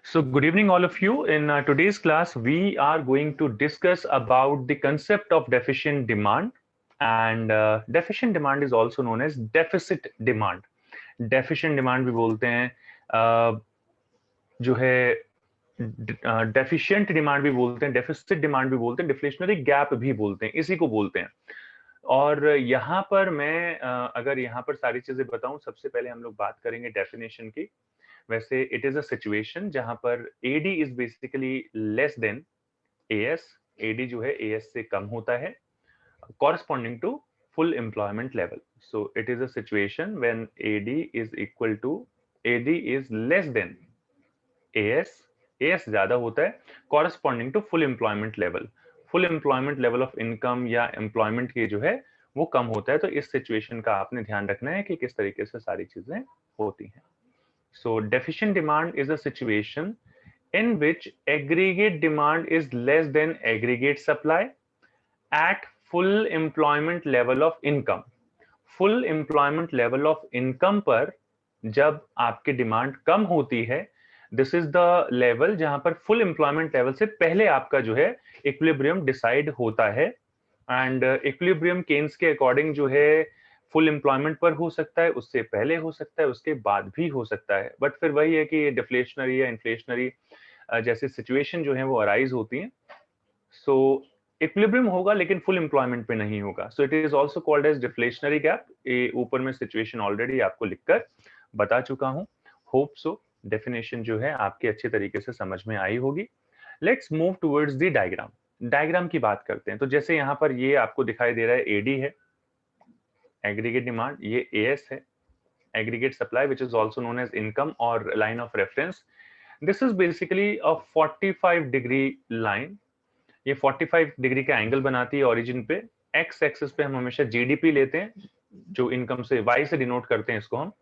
So good evening all of you. In today's class, we are going to discuss about the concept of deficient demand, and deficient demand is also known as deficit demand. Deficient demand भी बोलते हैं, जो है deficient demand भी बोलते हैं, deficit demand भी बोलते हैं, डिफ्लेशनरी गैप भी बोलते हैं, इसी को बोलते हैं। और यहाँ पर मैं अगर यहाँ पर सारी चीजें बताऊं, सबसे पहले हम लोग बात करेंगे डेफिनेशन की। वैसे इट इज अ सिचुएशन जहां पर AD is basically less than AS. AD जो है एएस से कम होता है, corresponding to full employment level. So it is a situation when AD is equal to AD is less than AS, AS ज्यादा होता है, corresponding to full employment level. full employment level of income या employment के जो है वो कम होता है। तो इस सिचुएशन का आपने ध्यान रखना है कि किस तरीके से सारी चीजें होती हैं। So deficient demand is a situation in which aggregate demand is less than aggregate supply at full employment level of income. Full employment level of income पर जब आपकी डिमांड कम होती है, दिस इज द लेवल जहां पर full employment level से पहले आपका जो है इक्विलिब्रियम डिसाइड होता है। एंड इक्विलिब्रियम केन्स के अकॉर्डिंग जो है फुल एम्प्लॉयमेंट पर हो सकता है, उससे पहले हो सकता है, उसके बाद भी हो सकता है। बट फिर वही है कि डिफ्लेशनरी या इन्फ्लेशनरी जैसी सिचुएशन जो है वो अराइज होती है। सो इक्विलिब्रियम होगा लेकिन फुल एम्प्लॉयमेंट पे नहीं होगा। So it is also called as deflationary gap. ये ऊपर में सिचुएशन ऑलरेडी आपको लिखकर बता चुका हूं। होप सो डेफिनेशन जो है आपके अच्छे तरीके से समझ में आई होगी। Let's move towards the diagram. Diagram की बात करते हैं। तो जैसे यहाँ पर ये आपको दिखाई दे रहा है, एडी है एग्रीगेट डिमांड, ये एएस है aggregate supply, which is also known as income और line of reference. This is basically a 45 degree line. ये 45 डिग्री का एंगल बनाती है ओरिजिन पे। एक्स एक्सिस पे हम हमेशा जीडीपी लेते हैं, जो इनकम से वाई से डिनोट करते हैं, इसको हम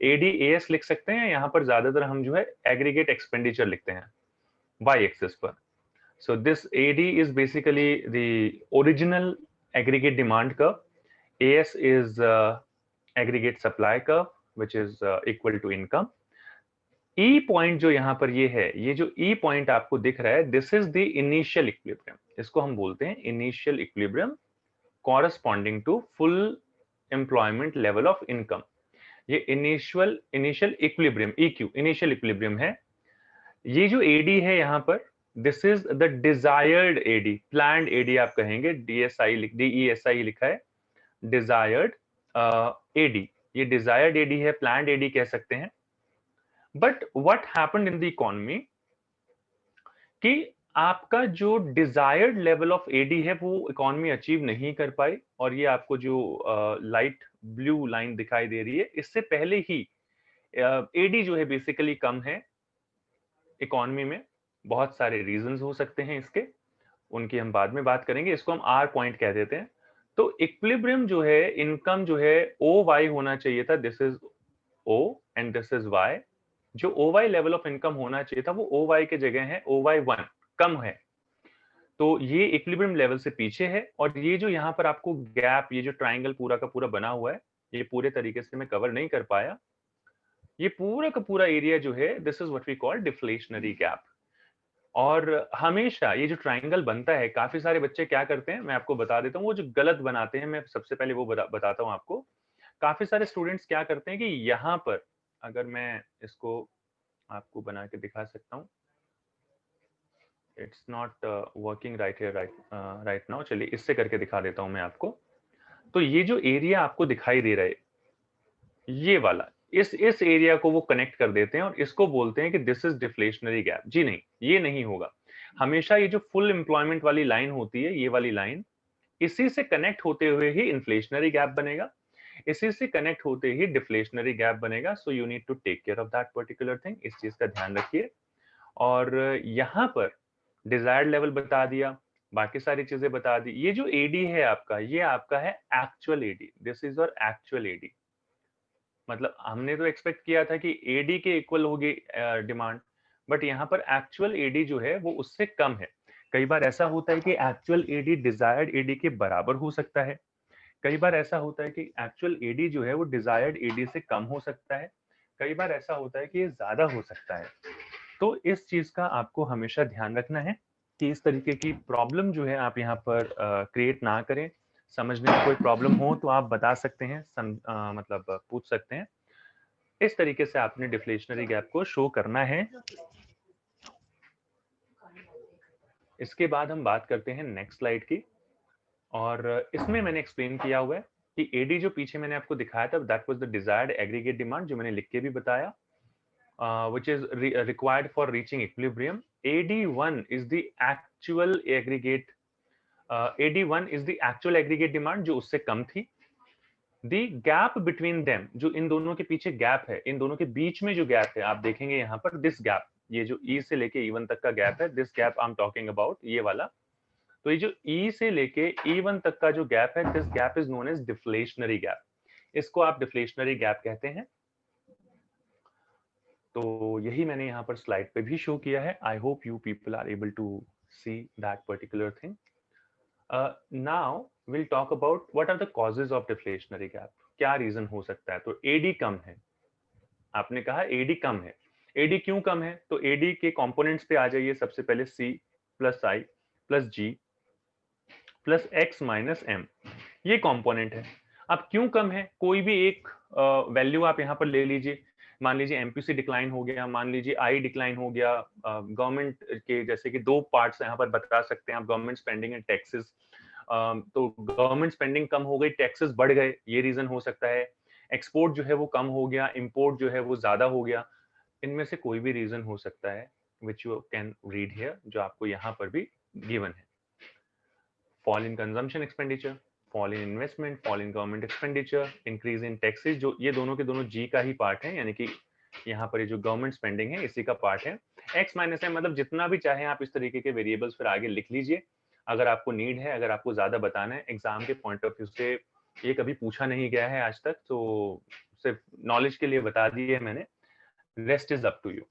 एडीएएस लिख सकते हैं। यहाँ पर ज्यादातर हम जो है एग्रीगेट एक्सपेंडिचर लिखते हैं वाई एक्सिस पर। So this AD is basically the original aggregate demand curve. AS is aggregate supply curve which is equal to income. E point जो यहाँ पर ये है, ये जो ई पॉइंट आपको दिख रहा है, this is the initial equilibrium. इसको हम बोलते हैं initial equilibrium corresponding to full employment level of income. ये initial equilibrium, EQ initial equilibrium है। ये जो एडी है यहाँ पर, this is the desired AD, planned AD आप कहेंगे, डीईएसआई लिखा है, डिजायर्ड एडी। ये डिजायर्ड एडी है, प्लान्ड एडी कह सकते हैं। But what happened in the economy कि आपका जो डिजायर्ड लेवल ऑफ एडी है वो इकोनॉमी अचीव नहीं कर पाई। और ये आपको जो लाइट ब्लू लाइन दिखाई दे रही है, इससे पहले ही एडी जो है बेसिकली कम है इकोनॉमी में। बहुत सारे रीजंस हो सकते हैं इसके, उनकी हम बाद में बात करेंगे। इसको हम आर पॉइंट कह देते हैं। तो इक्विलिब्रियम जो है, इनकम जो है ओ वाई होना चाहिए था, this is O and this is Y. जो O Y level of income होना चाहिए था वो ओ वाई के जगह है ओ वाई वन, कम है। तो ये इक्विलिब्रियम लेवल से पीछे है। और ये जो यहाँ पर आपको गैप, ये जो ट्राइंगल पूरा का पूरा बना हुआ है, ये पूरे तरीके से मैं कवर नहीं कर पाया। ये पूरा का पूरा एरिया जो है, this is what we call deflationary gap. और हमेशा ये जो ट्राइंगल बनता है, काफी सारे बच्चे क्या करते हैं, मैं आपको बता देता हूँ, वो जो गलत बनाते हैं, मैं सबसे पहले वो बताता हूँ आपको। काफी सारे स्टूडेंट्स क्या करते हैं कि यहाँ पर, अगर मैं इसको आपको बना के दिखा सकता हूँ, it's not working right here right now. चलिए इससे करके दिखा देता हूँ मैं आपको। तो ये जो एरिया आपको दिखाई दे रहा है, ये वाला, इस एरिया को वो कनेक्ट कर देते हैं और इसको बोलते हैं कि दिस इज डिफ्लेशनरी गैप। जी नहीं, ये नहीं होगा। हमेशा ये जो फुल एम्प्लॉयमेंट वाली लाइन होती है, ये वाली लाइन, इसी से कनेक्ट होते हुए ही इन्फ्लेशनरी गैप बनेगा, इसी से कनेक्ट होते ही डिफ्लेशनरी गैप बनेगा। So you need to take care of that particular thing, इस चीज का ध्यान रखिए। और यहाँ पर डिजायर्ड लेवल बता दिया, बाकी सारी चीजें बता दी। ये जो एडी है आपका, ये आपका है actual AD, this is your actual AD. मतलब हमने तो एक्सपेक्ट किया था कि एडी के इक्वल होगी डिमांड, बट यहाँ पर एक्चुअल एडी जो है वो उससे कम है। कई बार ऐसा होता है कि एक्चुअल एडी डिजायर्ड एडी के बराबर हो सकता है। कई बार ऐसा होता है कि एक्चुअल एडी जो है वो डिजायर्ड एडी से कम हो सकता है। कई बार ऐसा होता है कि ये ज्यादा हो सकता है। तो इस चीज का आपको हमेशा ध्यान रखना है कि इस तरीके की प्रॉब्लम जो है आप यहाँ पर क्रिएट ना करें। समझने में कोई प्रॉब्लम हो तो आप बता सकते हैं, मतलब पूछ सकते हैं। इस तरीके से आपने डिफ्लेशनरी गैप को शो करना है। इसके बाद हम बात करते हैं नेक्स्ट स्लाइड की, और इसमें मैंने एक्सप्लेन किया हुआ है कि एडी जो पीछे मैंने आपको दिखाया था, that was the desired aggregate demand, जो मैंने लिख के भी बताया, which is required for reaching equilibrium. AD1 is the actual aggregate. AD1 is the actual aggregate demand जो उससे कम थी. The gap between them, जो इन दोनों के पीछे गैप है, इन दोनों के बीच में जो गैप है, आप देखेंगे यहाँ पर this gap, ये जो E से लेके E1 तक का गैप है, this gap I'm talking about, ये वाला. तो ये जो E से लेके E1 तक का जो गैप है, this gap is known as deflationary gap. इसको आप deflationary gap कहते हैं. तो यही मैंने यहाँ पर स्लाइड पे भी शो किया है. I hope you people are able to see that particular thing. Now will talk about what are the causes of deflationary gap. क्या रीजन हो सकता है? तो एडी कम है, आपने कहा एडी कम है. एडी क्यों कम है? तो एडी के कंपोनेंट्स पे आ जाइए. सबसे पहले सी प्लस आई प्लस जी प्लस एक्स माइनस एम, ये कंपोनेंट है. अब क्यों कम है? कोई भी एक वैल्यू आप यहाँ पर ले लीजिए. मान लीजिए एमपीसी डिक्लाइन हो गया, मान लीजिए आई डिक्लाइन हो गया. गवर्नमेंट के जैसे कि दो पार्ट्स यहाँ पर बता सकते हैं आप, गवर्नमेंट स्पेंडिंग एंड टैक्सेस. तो गवर्नमेंट स्पेंडिंग कम हो गई, टैक्सेस बढ़ गए, ये रीजन हो सकता है. एक्सपोर्ट जो है वो कम हो गया, इंपोर्ट जो है वो ज्यादा हो गया. इनमें से कोई भी रीजन हो सकता है, which you can read here, जो आपको यहाँ पर भी गिवन है. Fall in consumption expenditure, fall in investment, fall in government expenditure, increase in taxes, जो ये दोनों के दोनों जी का ही पार्ट है, यानी कि यहाँ पर ये जो गवर्नमेंट स्पेंडिंग है इसी का पार्ट है. एक्स माइनस एम, मतलब जितना भी चाहे आप इस तरीके के वेरिएबल्स फिर आगे लिख लीजिए अगर आपको नीड है, अगर आपको ज्यादा बताना है. एग्जाम के पॉइंट ऑफ व्यू से ये कभी पूछा नहीं गया है आज तक, तो सिर्फ नॉलेज के लिए बता दिए मैंने. Rest is up to you.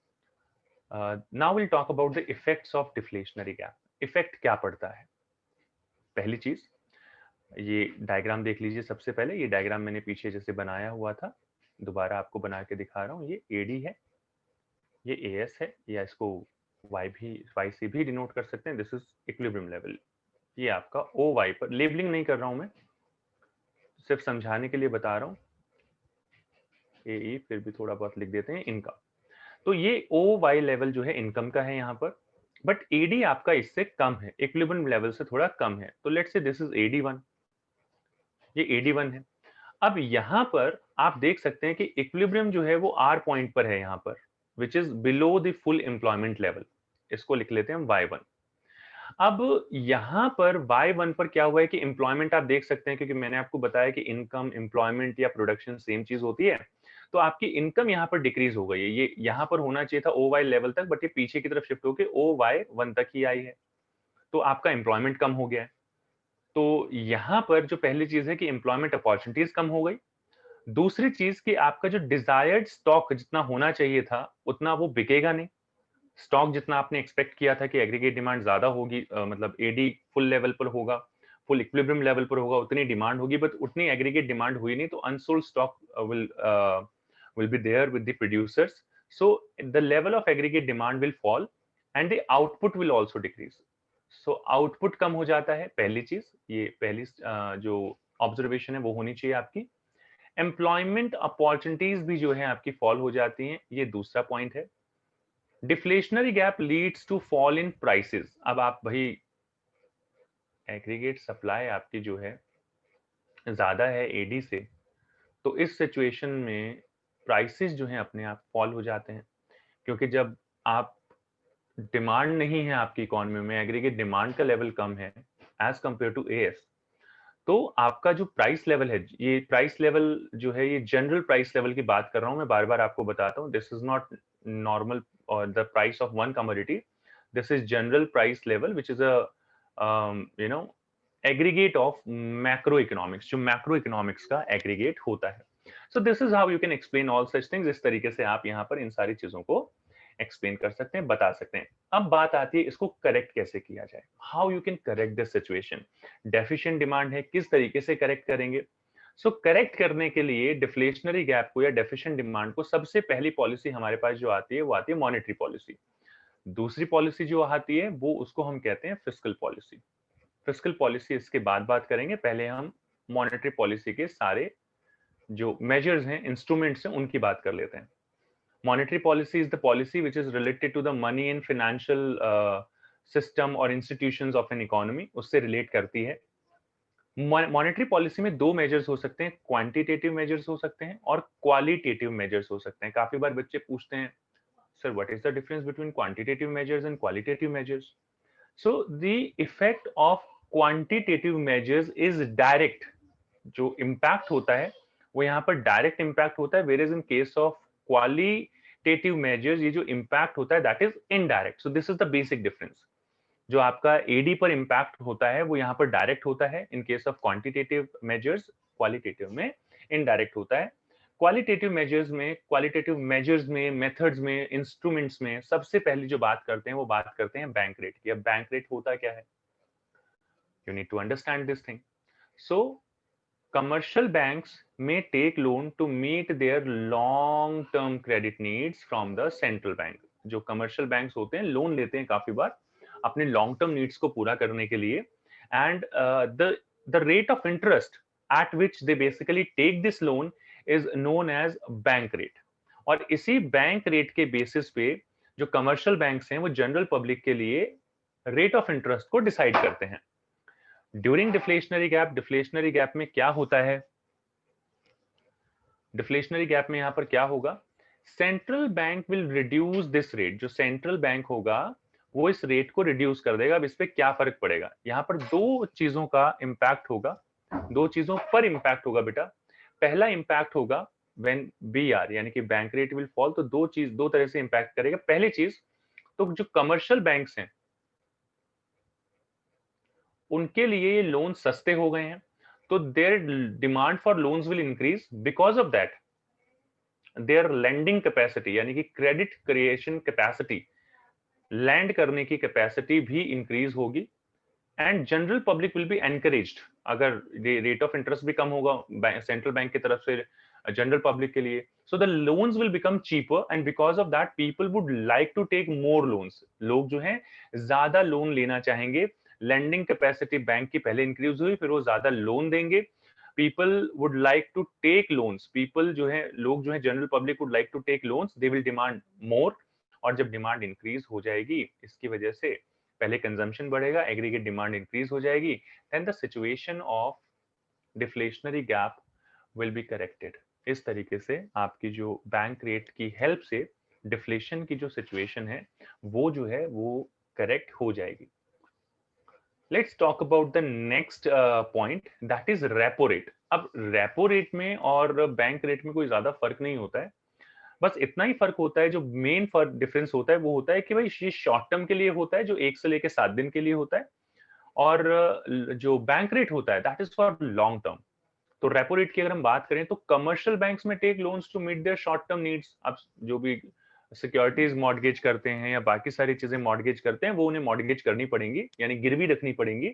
Now will talk about the effects of deflationary gap. Effect क्या पड़ता है? पहली चीज, ये डायग्राम देख लीजिए. सबसे पहले ये डायग्राम मैंने पीछे जैसे बनाया हुआ था, दोबारा आपको बना के दिखा रहा हूँ. ये एडी है, ये एएस है, या इसको वाई से भी डिनोट कर सकते हैं. This is equilibrium level. ये आपका ओ वाई पर, लेबलिंग नहीं कर रहा हूं मैं, सिर्फ समझाने के लिए बता रहा हूँ. ए फिर भी थोड़ा बहुत लिख देते हैं इनका. तो ये ओ वाई लेवल जो है इनकम का है यहाँ पर, बट एडी आपका इससे कम है, इक्विलिब्रियम लेवल से थोड़ा कम है. तो लेट्स से दिस इज एडी1, ये एडी1 है. अब यहाँ पर आप देख सकते हैं कि इक्विलिब्रियम जो है वो आर पॉइंट पर है यहाँ पर, which is below the full employment level. इसको लिख लेते हैं y1. अब यहाँ पर y1 पर क्या हुआ है कि एम्प्लॉयमेंट आप देख सकते हैं, क्योंकि मैंने आपको बताया कि इनकम, एम्प्लॉयमेंट या प्रोडक्शन सेम चीज होती है. तो आपकी इनकम यहाँ पर डिक्रीज हो गई है. ये यहाँ पर होना चाहिए था ओ वाई लेवल तक, बट ये पीछे की तरफ शिफ्ट होकर ओ वाई 1 तक ही आई है. तो आपका एम्प्लॉयमेंट कम हो गया है. तो यहाँ पर जो पहली चीज है कि एम्प्लॉयमेंट अपॉर्चुनिटीज कम हो गई. दूसरी चीज कि आपका जो डिजायर्ड स्टॉक जितना होना चाहिए था उतना वो बिकेगा नहीं. स्टॉक जितना आपने एक्सपेक्ट किया था कि एग्रीगेट डिमांड ज्यादा होगी, मतलब एडी फुल लेवल पर होगा, फुल इक्विलिब्रियम लेवल पर होगा, उतनी डिमांड होगी, बट उतनी एग्रीगेट डिमांड हुई नहीं. तो unsold stock will be there with the producers, so the level of aggregate demand will fall and the output will also decrease. So output कम हो जाता है. पहली चीज, ये पहली जो ऑब्जर्वेशन है वो होनी चाहिए आपकी. एम्प्लॉयमेंट अपॉर्चुनिटीज भी जो है आपकी फॉल हो जाती हैं, ये दूसरा पॉइंट है. Deflationary gap leads to fall in prices. अब आप भाई एग्रीगेट सप्लाई आपकी जो है ज्यादा है एडी से, तो इस सिचुएशन में प्राइसेस जो हैं अपने आप फॉल हो जाते हैं, क्योंकि जब आप डिमांड नहीं है आपकी इकोनॉमी में, एग्रीगेट डिमांड का लेवल कम है एज कंपेयर टू एएस, तो आपका जो प्राइस लेवल है, ये प्राइस लेवल जो है ये जनरल प्राइस लेवल की बात कर रहा हूं मैं, बार बार आपको बताता हूं. दिस इज नॉट नॉर्मल और the price of one commodity. This is general price level which is a aggregate of macro economics, जो मैक्रो इकोनॉमिक्स का एग्रीगेट होता है. So this is how you can explain all such things. इस तरीके से आप यहाँ पर इन सारी चीजों को एक्सप्लेन कर सकते हैं, बता सकते हैं. अब बात आती है इसको करेक्ट कैसे किया जाए. How you can correct this situation. Deficient demand है, किस तरीके से करेक्ट करेंगे. सो करेक्ट करने के लिए डिफ्लेशनरी गैप को या डेफिशिएंट डिमांड को, सबसे पहली पॉलिसी हमारे पास जो आती है वो आती है मॉनेटरी पॉलिसी. दूसरी पॉलिसी जो आती है वो उसको हम कहते हैं फिस्कल पॉलिसी। फिस्कल पॉलिसी इसके बाद बात करेंगे, पहले हम मॉनेटरी पॉलिसी के सारे जो मेजर्स हैं, इंस्ट्रूमेंट्स हैं, उनकी बात कर लेते हैं। Monetary policy is the policy which is related to the money and financial system और इंस्टीट्यूशंस ऑफ एन इकोनॉमी, उससे रिलेट करती है। मॉनेटरी पॉलिसी में दो मेजर्स हो सकते हैं, क्वांटिटेटिव मेजर्स हो सकते हैं और क्वालिटेटिव मेजर्स हो सकते हैं। काफी बार बच्चे पूछते हैं, sir what is the difference between quantitative measures and qualitative measures? So the effect of quantitative measures is direct, जो इम्पैक्ट होता है वो यहाँ पर डायरेक्ट इम्पैक्ट होता है, where is in case of qualitative measures ये जो इम्पैक्ट होता है that is indirect. So this is the basic difference. जो आपका एडी पर इम्पैक्ट होता है वो यहाँ पर डायरेक्ट होता है, इन case of quantitative measures, qualitative में इनडायरेक्ट होता है। क्वालिटेटिव मेजर्स में, मेथड्स में, इंस्ट्रूमेंट्स में सबसे पहले जो बात करते हैं वो बात करते हैं बैंक रेट की। अब बैंक रेट होता क्या है? You need to understand this thing. So commercial banks may take loan to meet their long term credit needs from the central bank। जो कमर्शियल बैंक्स होते हैं लोन लेते हैं काफी बार अपने लॉन्ग टर्म नीड्स को पूरा करने के लिए, and the rate of interest at which they basically take this loan is known as bank rate. और इसी बैंक रेट के बेसिस पे जो कमर्शियल बैंक्स हैं वो जनरल पब्लिक के लिए रेट ऑफ इंटरेस्ट को डिसाइड करते हैं। ड्यूरिंग डिफ्लेशनरी गैप में क्या होता है? डिफ्लेशनरी गैप में यहां पर क्या होगा? Central bank will reduce this rate. जो सेंट्रल बैंक होगा वो इस रेट को रिड्यूस कर देगा। अब इस पे क्या फर्क पड़ेगा? यहाँ पर दो चीजों का इंपैक्ट होगा, दो चीजों पर इंपैक्ट होगा बेटा। पहला इंपैक्ट होगा व्हेन बीआर यानी कि बैंक रेट विल फॉल, तो दो तरह से इंपैक्ट करेगा। पहली चीज तो जो कमर्शियल बैंक्स हैं उनके लिए ये लोन सस्ते हो गए हैं, तो their demand for loans will increase. Because of that their lending capacity यानी कि क्रेडिट क्रिएशन कैपेसिटी, लैंड करने की कैपेसिटी भी इंक्रीज होगी, and general public will be encouraged. अगर रेट ऑफ इंटरेस्ट भी कम होगा सेंट्रल बैंक की तरफ से जनरल पब्लिक के लिए, so the loans will become cheaper, and because of that people would like to take more loans. लोग जो हैं ज्यादा लोन लेना चाहेंगे। लेंडिंग कैपेसिटी बैंक की पहले इंक्रीज हुई, फिर वो ज्यादा लोन देंगे। People would like to take loans, people जो है लोग जो है general public would like to take loans, they will demand more. और जब डिमांड इंक्रीज हो जाएगी इसकी वजह से पहले कंजम्पशन बढ़ेगा, एग्रीगेट डिमांड इंक्रीज हो जाएगी, then the situation of deflationary gap will be corrected. इस तरीके से आपकी जो बैंक रेट की हेल्प से डिफ्लेशन की जो सिचुएशन है वो जो है वो करेक्ट हो जाएगी। Let's talk about the next point, that is repo rate. अब रेपो रेट में और बैंक रेट में कोई ज्यादा फर्क नहीं होता है, बस इतना ही फर्क होता है। जो मेन फर्क डिफरेंस होता है वो होता है कि भाई ये शॉर्ट टर्म के लिए होता है, जो 1 से लेकर 7 दिन के लिए होता है, और जो बैंक रेट होता है that is for long term. तो रेपो रेट की अगर हम बात करें तो कमर्शियल बैंक्स में take loans to meet their short term needs. अब जो भी सिक्योरिटीज मॉर्गेज करते हैं या बाकी सारी चीजें मॉर्गेज करते हैं वो उन्हें मॉर्गेज करनी पड़ेंगी, यानी गिरवी रखनी पड़ेंगी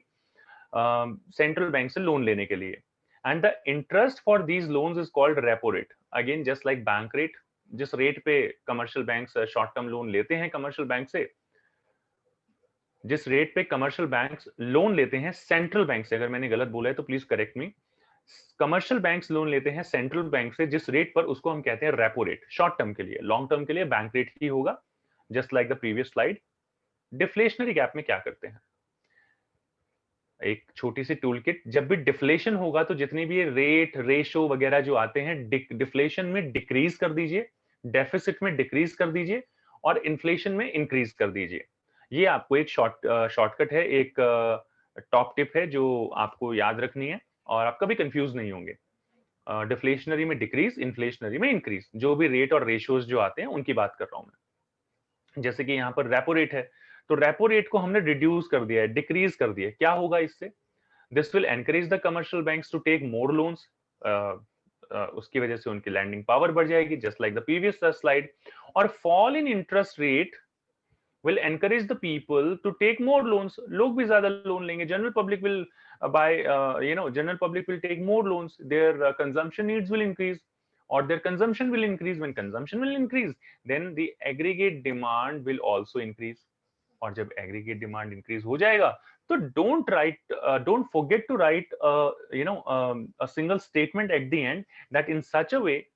सेंट्रल बैंक से लोन लेने के लिए। And the interest for these loans is called repo rate, again just like bank rate. जिस रेट पे commercial banks short term loan लेते हैं कमर्शियल बैंक से, जिस रेट पे कमर्शियल बैंक्स लोन लेते हैं सेंट्रल बैंक से, अगर मैंने गलत बोला है तो please correct me, commercial banks loan लेते हैं सेंट्रल बैंक से जिस रेट पर, उसको हम कहते हैं रेपो रेट शॉर्ट टर्म के लिए। लॉन्ग टर्म के लिए बैंक रेट ही होगा, just like the previous slide. Deflationary gap में क्या करते हैं? एक छोटी सी टूल किट, जब भी डिफ्लेशन होगा तो जितनी भी रेट रेशो वगैरह जो आते हैं डिफ्लेशन में डिक्रीज कर दीजिए, डेफिसिट में डिक्रीज कर दीजिए, और इन्फ्लेशन में इंक्रीज कर दीजिए। ये आपको एक शॉर्टकट है, एक टॉप टिप है जो आपको याद रखनी है और आप कभी कंफ्यूज नहीं होंगे। डिफ्लेशनरी में डिक्रीज, इन्फ्लेशनरी में इंक्रीज, जो भी रेट और रेशियोज जो आते हैं उनकी बात कर रहा हूं मैं। जैसे कि यहाँ पर रेपो रेट है, तो रेपो रेट को हमने रिड्यूस कर दिया है, डिक्रीज कर दिया है। क्या होगा इससे? This will encourage the commercial banks to take more loans, उसकी वजह से उनकी लैंडिंग पावर बढ़ जाएगी, just like the previous slide. और fall in interest rate will encourage the people to take more loans, log bhi zyada loan lenge, general public will buy, general public will take more loans, their consumption needs will increase, or their consumption will increase. When consumption will increase, then the aggregate demand will also increase. और जब aggregate demand increase हो जाएगा, तो don't forget to write a single statement at the end that in such a way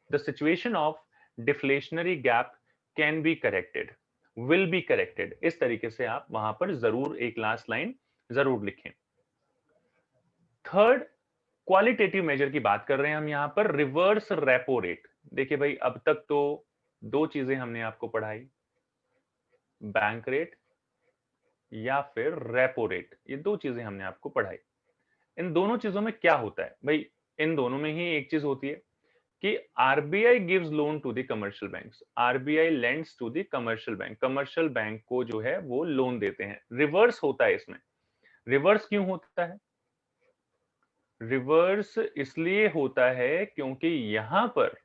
the situation of deflationary gap can be corrected, will be corrected. इस तरीके से आप वहां पर जरूर एक लास्ट लाइन जरूर लिखें. थर्ड, क्वालिटेटिव मेजर की बात कर रहे हैं हम यहां पर. Reverse repo rate. देखिए भाई, अब तक तो दो चीजें हमने आपको पढ़ाई, बैंक रेट या फिर रेपो रेट. ये दो चीजें हमने आपको पढ़ाई. इन दोनों चीजों में क्या होता है भाई? इन दोनों में ही एक चीज होती है कि RBI gives loan to the commercial banks. RBI lends to the commercial bank. Commercial bank को जो है वो लोन देते हैं. रिवर्स होता है इसमें. रिवर्स क्यों होता है? रिवर्स इसलिए होता है क्योंकि यहां पर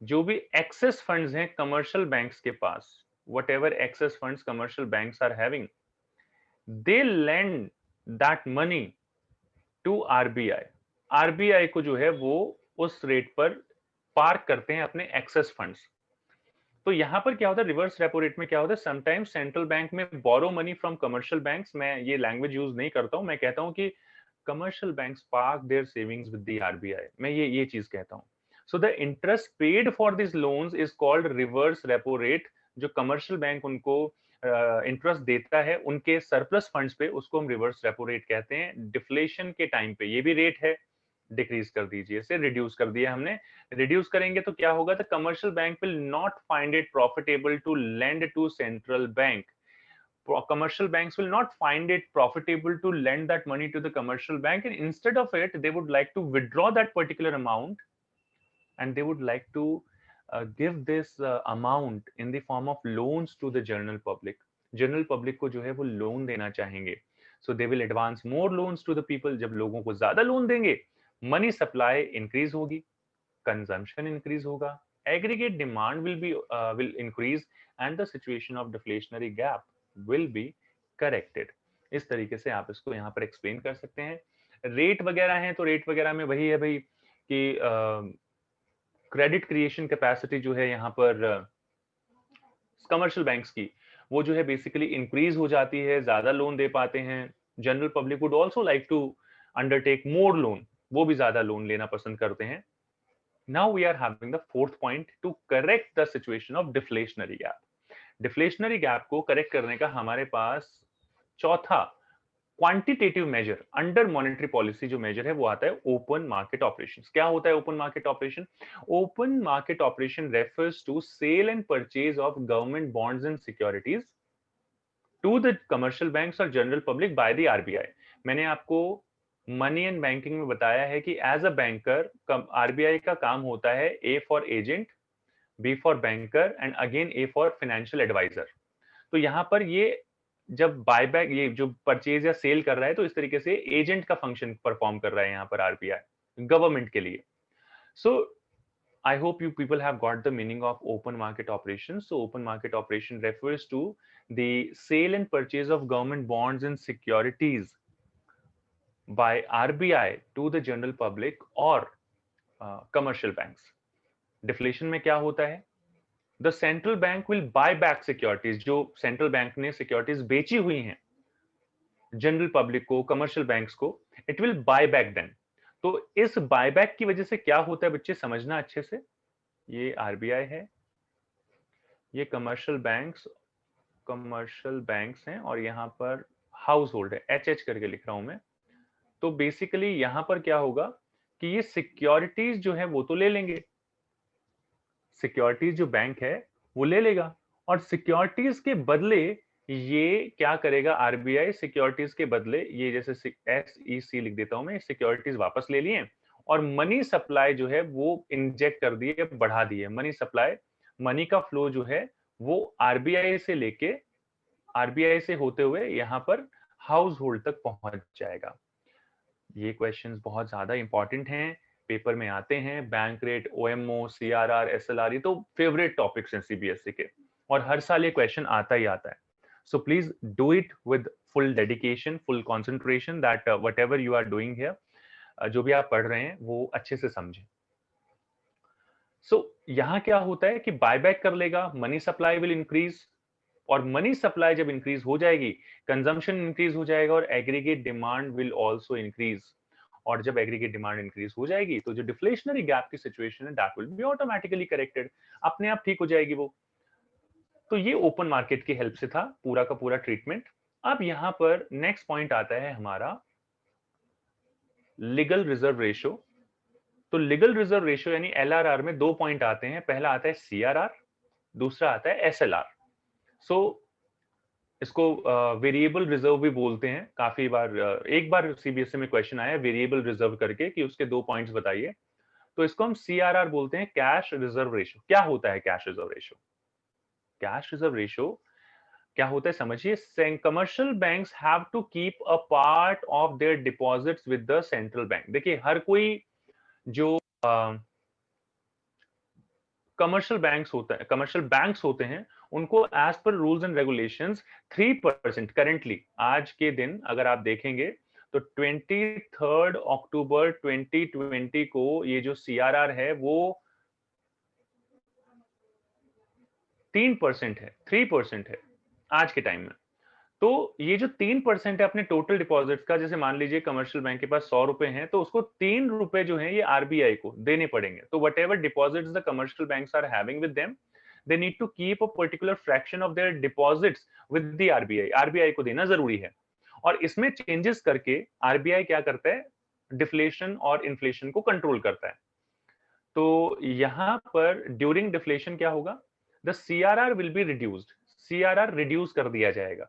जो भी एक्सेस फंड्स हैं कमर्शियल बैंक्स के पास, whatever excess funds commercial banks are having, they lend that money to RBI. RBI को जो है वो उस रेट पर पार्क करते हैं अपने एक्सेस फंड्स. तो यहां पर क्या होता है, रिवर्स रेपो रेट में क्या होता है, sometimes central bank may borrow money from commercial banks. मैं ये लैंग्वेज यूज नहीं करता हूं, मैं कहता हूं कि commercial banks park their savings with the RBI. मैं ये चीज कहता हूं. So the interest paid for this loans is called reverse repo rate. जो कमर्शियल बैंक उनको इंटरेस्ट देता है उनके सरप्लस फंड्स पे, उसको हम रिवर्स रेपो रेट कहते हैं. डिफ्लेशन के टाइम पे ये भी रेट है, डिक्रीज कर दीजिए, इसे रिड्यूस कर दिया हमने. रिड्यूस करेंगे तो क्या होगा? The commercial bank will not find it profitable to lend to central bank. Commercial banks will not find it profitable to lend that money to the commercial bank, and instead of it they would like to withdraw that particular amount, and they would like to give this amount in the form of loans to the general public. General public को जो है वो loan देना चाहेंगे. So they will advance more loans to the people. जब लोगों को ज्यादा लोन देंगे, मनी सप्लाई इंक्रीज होगी, कंजम्पशन इंक्रीज होगा, aggregate demand will increase, and the situation of deflationary gap will be corrected. इस तरीके से आप इसको यहाँ पर एक्सप्लेन कर सकते हैं. रेट वगैरह हैं तो रेट वगैरह में वही है भाई कि क्रेडिट क्रिएशन कैपेसिटी जो है यहाँ पर कमर्शियल बैंक्स की, वो जो है बेसिकली इंक्रीज हो जाती है, ज्यादा लोन दे पाते हैं. General public would also like to undertake more loan, वो भी ज्यादा लोन लेना पसंद करते हैं. Now we are having the fourth point to correct the situation of deflationary gap. Deflationary gap को करेक्ट करने का हमारे पास चौथा quantitative measure under monetary policy जो मेजर है वो आता है ओपन मार्केट ऑपरेशंस. क्या होता है open market operation? Open market operation refers to sale and purchase of government bonds and securities to the commercial banks और general public by the RBI. मैंने आपको मनी एंड बैंकिंग में बताया है कि एज अ बैंकर आरबीआई का काम होता है A for agent, B for banker and again A for financial advisor. तो यहां पर ये जब बायबैक, ये जो परचेज या सेल कर रहा है, तो इस तरीके से एजेंट का फंक्शन परफॉर्म कर रहा है यहां पर आरबीआई गवर्नमेंट के लिए. सो I hope you people have got the meaning of open market operations. So open market operation refers to the sale and purchase of government bonds and securities by RBI to the general public or commercial banks. Deflation में क्या होता है? The central bank will buy back securities. जो central bank ने securities बेची हुई हैं general public को, कमर्शियल बैंक्स को, it will buy back them. तो इस बायबैक की वजह से क्या होता है बच्चे, समझना अच्छे से. ये आरबीआई है, ये कमर्शियल बैंक्स हैं, और यहां पर हाउस होल्ड है, एच करके लिख रहा हूं मैं. तो बेसिकली यहां पर क्या होगा कि ये सिक्योरिटीज जो है वो तो ले लेंगे, सिक्योरिटीज जो बैंक है वो ले लेगा, और सिक्योरिटीज के बदले ये क्या करेगा आरबीआई? सिक्योरिटीज के बदले ये, जैसे SEC लिख देता हूं मैं, सिक्योरिटीज वापस ले लिए और मनी सप्लाई जो है वो इंजेक्ट कर दिए, बढ़ा दिए. मनी सप्लाई, मनी का फ्लो जो है वो आरबीआई से लेके, आरबीआई से होते हुए यहाँ पर हाउस होल्ड तक पहुंच जाएगा. ये क्वेश्चंस बहुत ज्यादा इंपॉर्टेंट हैं, पेपर में आते हैं. Bank rate, OMO, CRR, SLR, ये तो फेवरेट टॉपिक्स हैं सीबीएसई के, और हर साल ये क्वेश्चन आता ही आता है. So please do it with full dedication, full concentration, that whatever you are doing here, जो भी आप पढ़ रहे हैं वो अच्छे से समझें. सो यहाँ क्या होता है कि बायबैक कर लेगा, मनी सप्लाई विल इंक्रीज, और मनी सप्लाई जब इंक्रीज हो जाएगी, कंजम्पशन इंक्रीज हो जाएगा और aggregate demand will also increase. और जब एग्रीगेट डिमांड इंक्रीज हो जाएगी तो जो डिफ्लेशनरी गैप की सिचुएशन है that will be automatically corrected, अपने आप ठीक हो जाएगी वो। तो ये ओपन मार्केट की हेल्प से था पूरा का पूरा ट्रीटमेंट। अब यहां पर नेक्स्ट पॉइंट आता है हमारा लीगल रिजर्व रेशो। तो लीगल रिजर्व रेशो यानी एलआरआर में दो पॉइंट आते हैं, पहला आता है सीआरआर, दूसरा आता है एसएलआर। सो इसको वेरिएबल रिजर्व भी बोलते हैं। काफी बार एक बार सीबीएसई में क्वेश्चन आया वेरिएबल रिजर्व करके कि उसके दो पॉइंट्स बताइए। तो इसको हम सीआरआर बोलते हैं, कैश रिजर्व रेशो। क्या होता है cash reserve ratio? Cash reserve ratio क्या होता है समझिए। Commercial banks have to keep a part of their deposits with the central bank. देखिए हर कोई जो कमर्शियल बैंक्स होते हैं, उनको as per rules and regulations 3% currently आज के दिन अगर आप देखेंगे तो 23 अक्टूबर 2020 को ये जो सीआरआर है वो 3% है, 3% है आज के टाइम में। तो ये जो 3% है अपने टोटल डिपॉजिट्स का, जैसे मान लीजिए कमर्शियल बैंक के पास 100 रुपए हैं तो उसको 3 रुपए जो है ये आरबीआई को देने पड़ेंगे। तो whatever deposits the commercial banks are having with them, they need to keep a particular fraction of their deposits with the RBI. RBI को देना जरूरी है। और इसमें चेंजेस करके आरबीआई क्या करता है, डिफ्लेशन और इन्फ्लेशन को कंट्रोल करता है। तो यहां पर ड्यूरिंग डिफ्लेशन क्या होगा, the CRR will be reduced, CRR reduce कर दिया जाएगा।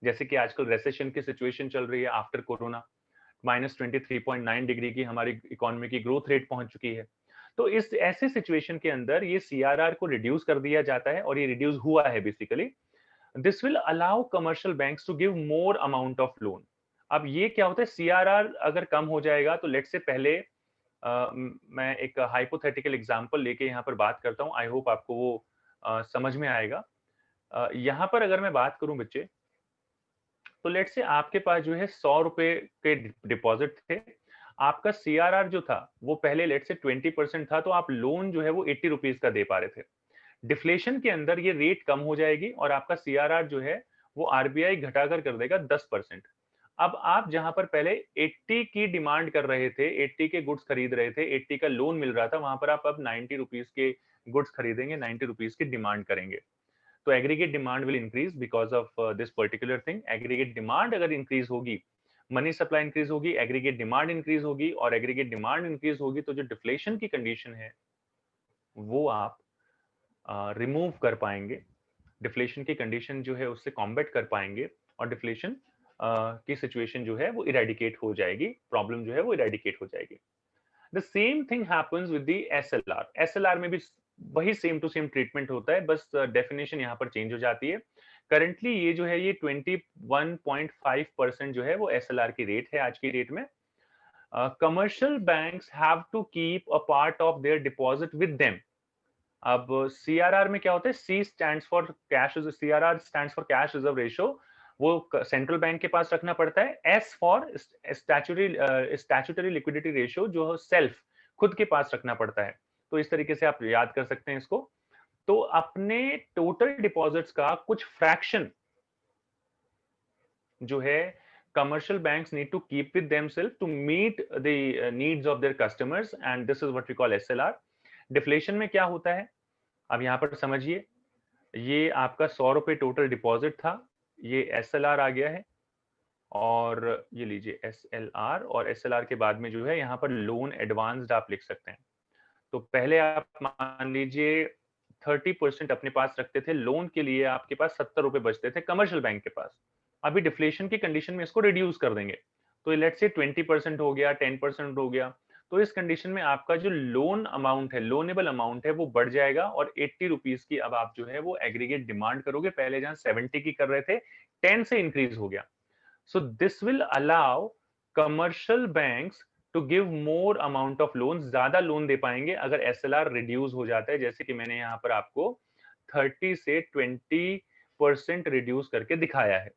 जैसे कि आजकल रेसेशन की सिचुएशन चल रही है आफ्टर कोरोना, -23.9 डिग्री की हमारी इकोनॉमी की ग्रोथ रेट पहुंच चुकी है। तो इस ऐसे सिचुएशन के अंदर ये सीआरआर को रिड्यूस कर दिया जाता है और ये रिड्यूस हुआ है basically. This will allow commercial banks to give more amount of loan. अब ये क्या होता है, सीआरआर अगर कम हो जाएगा तो लेट से पहले मैं एक हाइपोथेटिकल एग्जांपल लेके यहाँ पर बात करता हूँ, आई होप आपको वो समझ में आएगा। यहाँ पर अगर मैं बात करूं बच्चे, तो लेट से आपके पास जो है 100 रुपए के डिपॉजिट थे, आपका सीआरआर जो था वो पहले लेट से 20% था, तो आप लोन जो है वो 80 रुपीज का दे पा रहे थे। डिफ्लेशन के अंदर ये रेट कम हो जाएगी और आपका सीआरआर जो है वो आरबीआई घटाकर कर देगा 10%। अब आप जहां पर पहले 80 की डिमांड कर रहे थे, 80 के गुड्स खरीद रहे थे, 80 का लोन मिल रहा था, वहां पर आप अब 90 रुपीज के गुड्स खरीदेंगे, 90 रुपीज की डिमांड करेंगे। तो aggregate demand will increase because of this particular thing. Aggregate demand अगर इंक्रीज होगी, मनी सप्लाई इंक्रीज होगी, एग्रीगेट डिमांड इंक्रीज होगी, और एग्रीगेट डिमांड इंक्रीज होगी तो जो डिफ्लेशन की कंडीशन है वो आप रिमूव कर पाएंगे। डिफ्लेशन की कंडीशन जो है उससे कॉम्बैट कर पाएंगे और डिफ्लेशन की सिचुएशन जो है वो इरेडिकेट हो जाएगी, प्रॉब्लम जो है वो इरेडिकेट हो जाएगी। The same thing happens with the SLR. SLR में भी वही सेम टू सेम ट्रीटमेंट होता है, बस डेफिनेशन यहाँ पर चेंज हो जाती है। करंटली ये जो है ये 21.5% जो है वो एसएलआर की रेट है आज की डेट में। Commercial banks have to keep a part of their deposit with them. अब सीआरआर में क्या होता है, C stands for cash, CRR stands for cash reserve ratio, वो सेंट्रल बैंक के पास रखना पड़ता है। S for statutory liquidity ratio, जो सेल्फ खुद के पास रखना पड़ता है। तो इस तरीके से आप याद कर सकते हैं इसको। तो अपने टोटल डिपॉजिट्स का कुछ फ्रैक्शन जो है commercial banks need to keep with themselves to meet the needs of their customers, and this is what we call SLR। Deflation में क्या होता है, अब यहां पर समझिए, ये आपका 100 रुपए टोटल डिपॉजिट था, ये एसएलआर आ गया है, और ये लीजिए एसएलआर, और एसएलआर के बाद में जो है यहाँ पर लोन एडवांस्ड आप लिख सकते हैं। तो पहले आप मान लीजिए 30% अपने पास रखते थे लोन के लिए, आपके पास 70 रुपए बचते थे कमर्शियल बैंक के पास। अभी डिफ्लेशन की कंडीशन में इसको रिड्यूस कर देंगे, तो लेट से 20% हो गया, 10% हो गया। तो इस कंडीशन में आपका जो लोन अमाउंट है, लोनेबल अमाउंट है, वो बढ़ जाएगा, और 80 रुपीज की अब आप जो है वो एग्रीगेट डिमांड करोगे। पहले जहां 70 की कर रहे थे, 10 से इंक्रीज हो गया। So this will allow commercial banks to give more amount of loans, ज्यादा लोन दे पाएंगे अगर एसएलआर रिड्यूस हो जाता है, जैसे कि मैंने यहाँ पर आपको 30 से 20% रिड्यूस करके दिखाया है।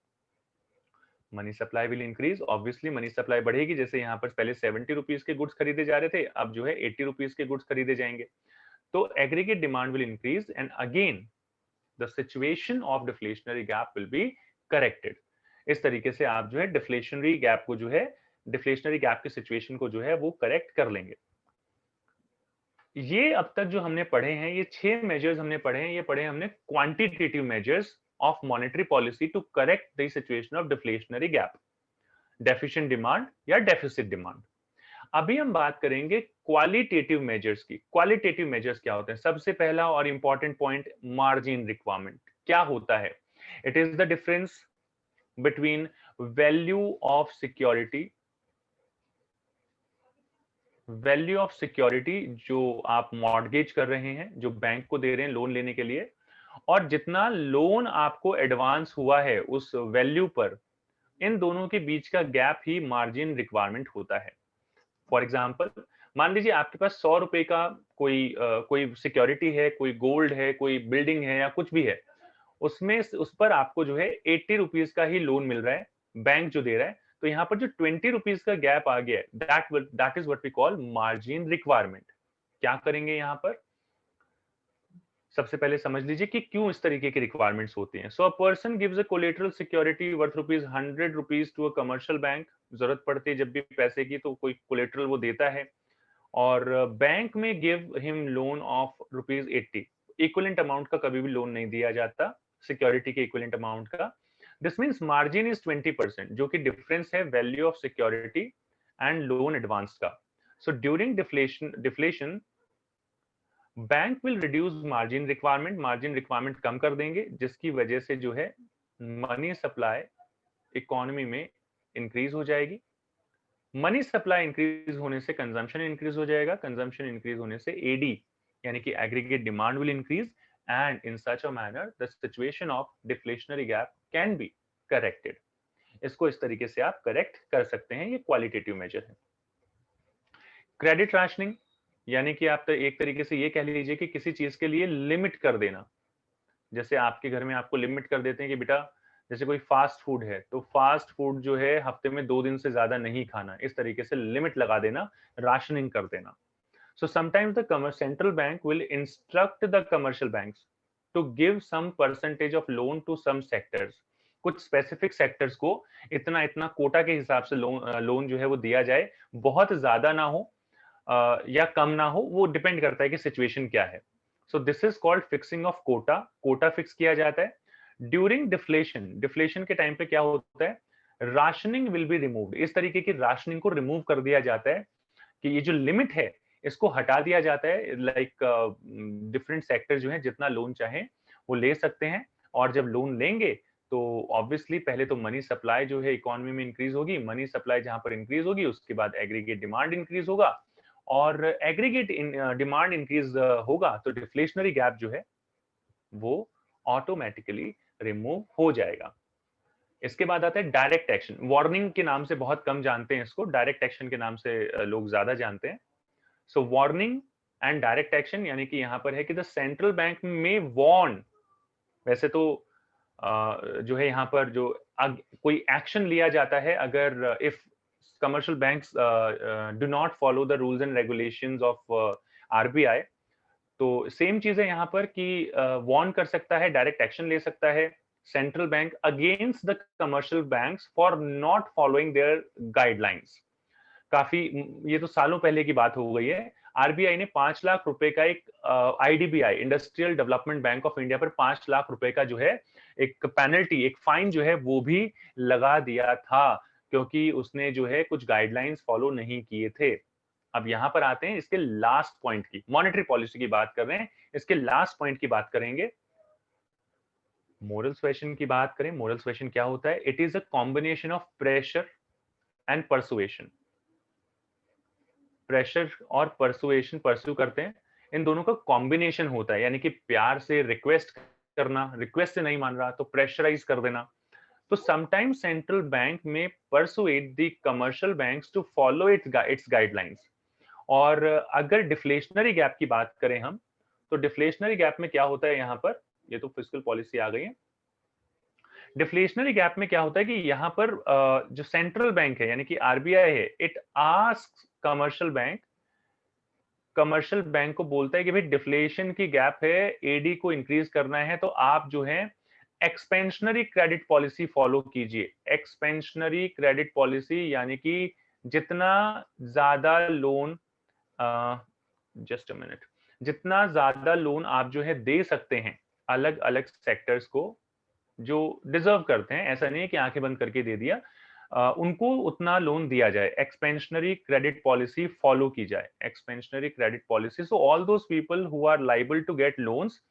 Money supply will increase, obviously money supply बढ़ेगी, जैसे यहाँ पर पहले 70 रुपीज के गुड्स खरीदे जा रहे थे, अब जो है 80 रुपीज के गुड्स खरीदे जाएंगे। तो aggregate demand will increase and again the situation of deflationary gap will be corrected. इस तरीके से आप जो है डिफ्लेशनरी गैप को जो है, डिफ्लेशनरी गैप की सिचुएशन को जो है वो करेक्ट कर लेंगे। ये अब तक जो हमने पढ़े हैं, ये 6 मेजर्स हमने पढ़े हैं, ये पढ़े हमने quantitative measures of monetary policy to correct the situation of deflationary gap, deficient demand या डेफिसिट डिमांड। अभी हम बात करेंगे क्वालिटेटिव मेजर्स की। क्वालिटेटिव मेजर्स क्या होते हैं? सबसे पहला और इंपॉर्टेंट पॉइंट, मार्जिन रिक्वायरमेंट क्या होता है? It is the difference between value of security, value of security जो आप मॉर्गेज कर रहे हैं, जो बैंक को दे रहे हैं लोन लेने के लिए, और जितना लोन आपको एडवांस हुआ है उस वैल्यू पर, इन दोनों के बीच का गैप ही मार्जिन रिक्वायरमेंट होता है। फॉर एग्जाम्पल, मान लीजिए आपके पास 100 रुपए का कोई सिक्योरिटी है, कोई गोल्ड है, कोई बिल्डिंग है या कुछ भी है, उसमें उस पर आपको जो है 80 रुपीज का ही लोन मिल रहा है, बैंक जो दे रहा है। तो यहाँ पर जो 20 रुपीज का गैप आ गया, that is what we call margin requirement. क्या करेंगे यहाँ पर? सबसे पहले समझ लीजिए कि क्यों इस तरीके की रिक्वायरमेंट्स होती हैं। So a person gives a collateral security worth rupees 100 rupees to a commercial bank. जरूरत पड़ती है जब भी पैसे की तो कोई कोलेटरल वो देता है, और बैंक में give him loan of rupees 80। Equivalent amount का कभी भी लोन नहीं दिया जाता, सिक्योरिटी के इक्विवेलेंट अमाउंट का। दिस मींस मार्जिन इज 20%, जो कि डिफरेंस है value of security and loan advance का। So during deflation bank will reduce margin requirement, margin requirement कम कर देंगे, जिसकी वजह से जो है मनी सप्लाई इकोनॉमी में इंक्रीज हो जाएगी। मनी सप्लाई इंक्रीज होने से कंजम्पशन इंक्रीज हो जाएगा, कंजम्पशन इंक्रीज होने से एडी यानी कि aggregate demand will increase, and in such a manner the situation of deflationary gap can be corrected. इसको इस तरीके से आप करेक्ट कर सकते हैं, ये क्वालिटेटिव मेजर है। क्रेडिट राशनिंग यानी कि आप तो एक तरीके से ये कह लीजिए कि किसी चीज के लिए लिमिट कर देना। जैसे आपके घर में आपको लिमिट कर देते हैं कि बेटा, जैसे कोई फास्ट फूड है तो फास्ट फूड जो है हफ्ते में 2 दिन से ज्यादा नहीं खाना, इस तरीके से लिमिट लगा देना, राशनिंग कर देना। So sometimes the central bank will instruct the commercial banks to give some percentage of loan to some sectors. कुछ स्पेसिफिक सेक्टर्स को इतना इतना कोटा के हिसाब से लोन जो है वो दिया जाए, बहुत ज्यादा ना हो या कम ना हो, वो डिपेंड करता है कि सिचुएशन क्या है। So this is called fixing of quota. Quota fix किया जाता है। ड्यूरिंग डिफ्लेशन, डिफ्लेशन के टाइम पे क्या होता है? Rationing will be removed. इस तरीके की राशनिंग को रिमूव कर दिया जाता है कि ये जो लिमिट है इसको हटा दिया जाता है। लाइक डिफरेंट सेक्टर जो है जितना लोन चाहे वो ले सकते हैं, और जब लोन लेंगे तो ऑब्वियसली पहले तो मनी सप्लाई जो है इकोनॉमी में इंक्रीज होगी। मनी सप्लाई जहां पर इंक्रीज होगी उसके बाद एग्रीगेट डिमांड इंक्रीज होगा, और एग्रीगेट डिमांड इंक्रीज होगा तो डिफ्लेशनरी गैप जो है वो ऑटोमेटिकली रिमूव हो जाएगा। इसके बाद आता है डायरेक्ट एक्शन। वार्निंग के नाम से बहुत कम जानते हैं इसको, डायरेक्ट एक्शन के नाम से लोग ज्यादा जानते हैं। सो वार्निंग एंड डायरेक्ट एक्शन यानी कि यहां पर है कि द सेंट्रल बैंक में वार्न, वैसे तो जो है यहाँ पर जो कोई एक्शन लिया जाता है अगर if commercial banks do not follow the rules and regulations of RBI, तो सेम चीज है यहाँ पर कि वार्न कर सकता है, डायरेक्ट एक्शन ले सकता है central bank against the commercial banks for not following their guidelines. काफी, ये तो सालों पहले की बात हो गई है। आरबीआई ने 5 लाख रुपए का एक IDBI, industrial development bank of India पर 5 लाख रुपए का जो है एक पेनल्टी, एक फाइन जो है वो भी लगा दिया था, क्योंकि उसने जो है कुछ गाइडलाइंस फॉलो नहीं किए थे। अब यहां पर आते हैं इसके लास्ट पॉइंट की, मॉनेटरी पॉलिसी की बात कर रहे हैं, इसके लास्ट पॉइंट की बात करेंगे। मोरल सुएशन की बात करें, मोरल सुएशन क्या होता है? It is a combination of pressure and persuasion. Pressure और परसुएशन, परस्यू करते हैं, इन दोनों का कॉम्बिनेशन होता है, यानी कि प्यार से रिक्वेस्ट करना, रिक्वेस्ट से नहीं मान रहा तो प्रेशराइज कर देना। तो sometimes central bank may persuade the commercial banks to follow its guidelines. और अगर डिफ्लेशनरी गैप की बात करें हम, तो डिफ्लेशनरी गैप में क्या होता है यहाँ पर, ये तो फिस्कल पॉलिसी आ गई है। डिफ्लेशनरी गैप में क्या होता है कि यहाँ पर जो सेंट्रल बैंक है यानी कि आरबीआई है, it asks commercial bank commercial bank को बोलता है कि भाई डिफ्लेशन की गैप है, एडी को इंक्रीज करना है, तो आप जो है एक्सपेंशनरी क्रेडिट पॉलिसी फॉलो कीजिए। एक्सपेंशनरी क्रेडिट पॉलिसी यानी कि जितना ज्यादा लोन, जस्ट अ मिनट, जितना ज्यादा लोन आप जो है दे सकते हैं अलग अलग सेक्टर्स को जो डिजर्व करते हैं, ऐसा नहीं है कि आंखें बंद करके दे दिया, उनको उतना लोन दिया जाए। एक्सपेंशनरी क्रेडिट पॉलिसी फॉलो की जाए। Expansionary credit policy, so all those people who are liable to get loans,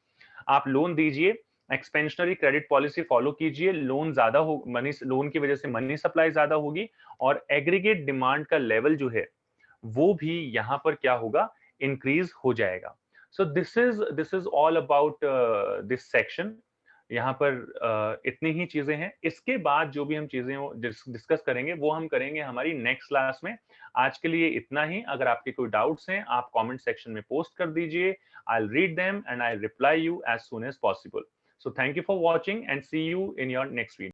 आप लोन दीजिए, एक्सपेंशनरी क्रेडिट पॉलिसी फॉलो कीजिए, लोन ज्यादा हो, मनी लोन की वजह से मनी सप्लाई ज्यादा होगी और एग्रीगेट डिमांड का लेवल जो है वो भी यहां पर क्या होगा, इंक्रीज हो जाएगा। सो this is all about this section. यहाँ पर इतनी ही चीजें हैं। इसके बाद जो भी हम चीजें डिस्कस करेंगे वो हम करेंगे हमारी नेक्स्ट क्लास में। आज के लिए इतना ही। अगर आपके कोई डाउट्स हैं आप कमेंट सेक्शन में पोस्ट कर दीजिए। I will read them and I reply you as soon as possible. So thank you for watching and see you in your next video.